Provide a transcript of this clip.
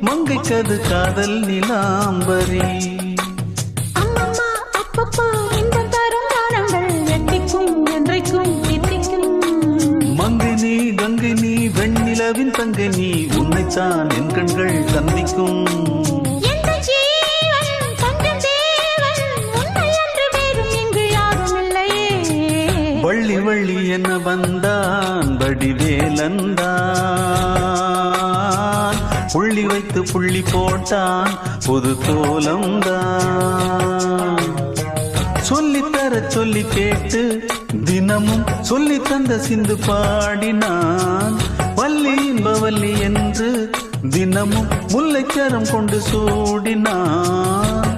மங்கைக்கது காதல் நிலாம்பரி. அம்மம்மா அப்பப்பா இந்த தரும் தானங்கள் எட்டிக்கும் என்றைக்கும் தித்திக்கும். மங்கை நீ கங்கை நீ வெண்ணிலவின் தங்கை நீ உன்னைத்தான் என் கண்கள் சந்திக்கும். வள்ளி வள்ளி என வந்தான் வடிவேலந்தான், புள்ளி வைத்து புள்ளி போட்டான் புது கோலம்தான். சொல்லித்தர சொல்லி கேட்டு தினமும் சொல்லி தந்த சிந்து பாடினான். வள்ளி இன்பவல்லி என்று தினமும் முல்லைச்சரம் கொண்டு சூடினான்.